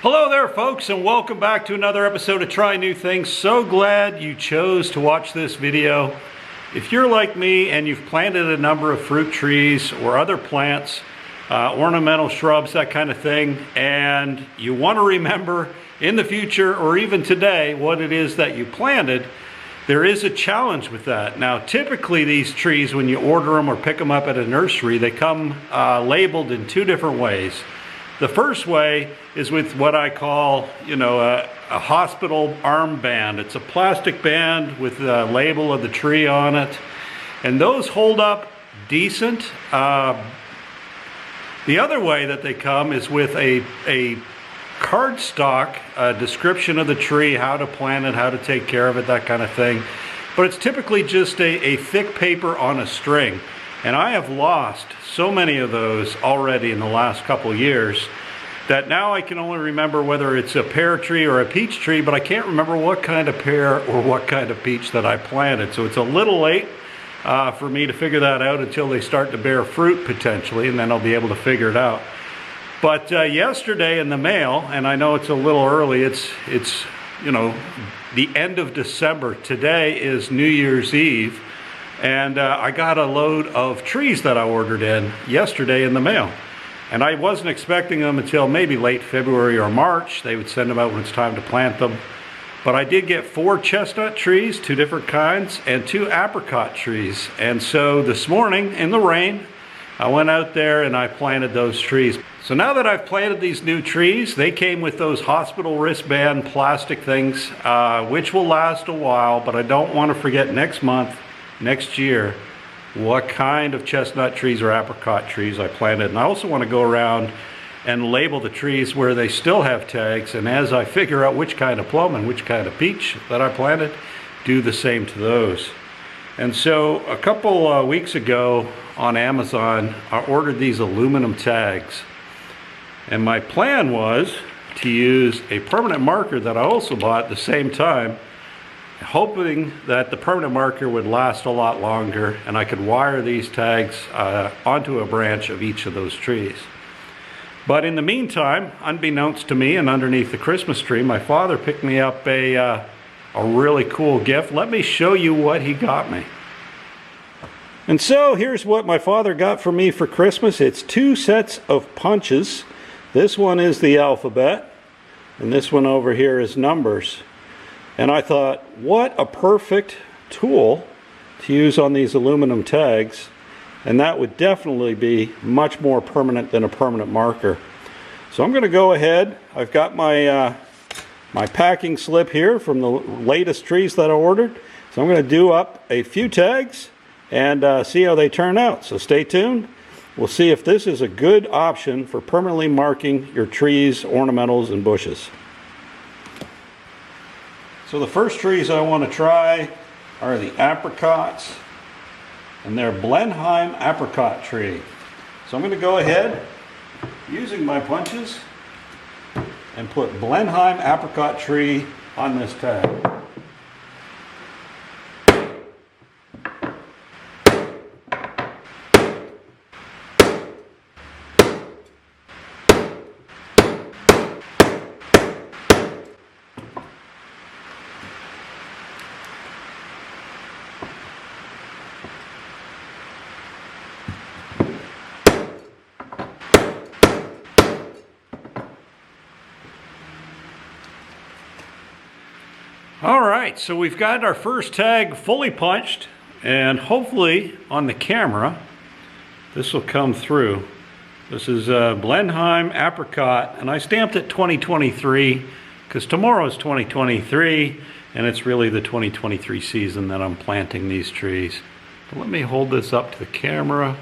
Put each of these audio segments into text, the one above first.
Hello there folks, and welcome back to another episode of Try New Things. So glad you chose to watch this video. If you're like me and you've planted a number of fruit trees or other plants, ornamental shrubs, that kind of thing, and you want to remember in the future or even today what it is that you planted, there is a challenge with that. Now typically these trees, when you order them or pick them up at a nursery, they come labeled in two different ways. The first way is with what I call, a hospital armband. It's a plastic band with the label of the tree on it, and those hold up decent. The other way that they come is with a cardstock description of the tree, how to plant it, how to take care of it, that kind of thing. But it's typically just a thick paper on a string. And I have lost so many of those already in the last couple years that now I can only remember whether it's a pear tree or a peach tree, but I can't remember what kind of pear or what kind of peach that I planted. So it's a little late for me to figure that out until they start to bear fruit potentially, and then I'll be able to figure it out. But yesterday in the mail, and I know it's a little early, it's the end of December. Today is New Year's Eve. And I got a load of trees that I ordered in yesterday in the mail. And I wasn't expecting them until maybe late February or March. They would send them out when it's time to plant them. But I did get 4 chestnut trees, 2 different kinds, and 2 apricot trees. And so this morning in the rain, I went out there and I planted those trees. So now that I've planted these new trees, they came with those hospital wristband plastic things, which will last a while, but I don't want to forget next year, what kind of chestnut trees or apricot trees I planted. And I also want to go around and label the trees where they still have tags, and as I figure out which kind of plum and which kind of peach that I planted, do the same to those. And so a couple weeks ago on Amazon, I ordered these aluminum tags, and my plan was to use a permanent marker that I also bought at the same time, hoping that the permanent marker would last a lot longer and I could wire these tags onto a branch of each of those trees. But in the meantime, unbeknownst to me and underneath the Christmas tree, my father picked me up a really cool gift. Let me show you what he got me. And so here's what my father got for me for Christmas. It's 2 sets of punches. This one is the alphabet, and this one over here is numbers. And I thought, what a perfect tool to use on these aluminum tags. And that would definitely be much more permanent than a permanent marker. So I'm going to go ahead. I've got my my packing slip here from the latest trees that I ordered. So I'm going to do up a few tags and see how they turn out. So stay tuned. We'll see if this is a good option for permanently marking your trees, ornamentals, and bushes. So the first trees I want to try are the apricots, and they're Blenheim apricot tree. So I'm going to go ahead using my punches and put Blenheim apricot tree on this tag. Alright, so we've got our first tag fully punched, and hopefully on the camera this will come through. This is Blenheim apricot, and I stamped it 2023 because tomorrow is 2023 and it's really the 2023 season that I'm planting these trees. But let me hold this up to the camera.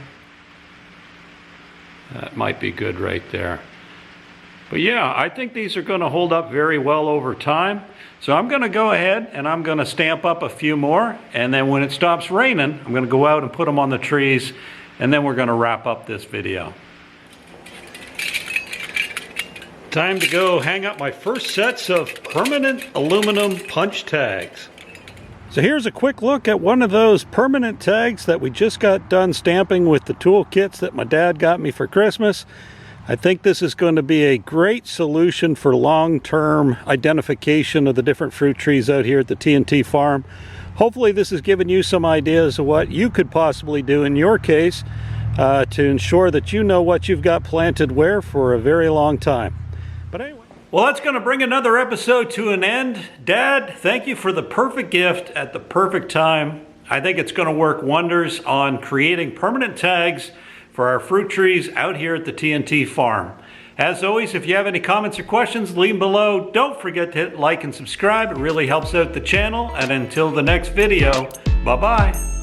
That might be good right there. But yeah, I think these are going to hold up very well over time. So I'm going to go ahead and I'm going to stamp up a few more, and then when it stops raining, I'm going to go out and put them on the trees, and then we're going to wrap up this video. Time to go hang up my first sets of permanent aluminum punch tags. So here's a quick look at one of those permanent tags that we just got done stamping with the tool kits that my dad got me for Christmas. I think this is going to be a great solution for long-term identification of the different fruit trees out here at the T&T farm. Hopefully this has given you some ideas of what you could possibly do in your case to ensure that you know what you've got planted where for a very long time. But anyway. Well, that's going to bring another episode to an end. Dad, thank you for the perfect gift at the perfect time. I think it's going to work wonders on creating permanent tags for our fruit trees out here at the T&T farm. As always, if you have any comments or questions, leave them below. Don't forget to hit like and subscribe. It really helps out the channel. And until the next video, bye-bye.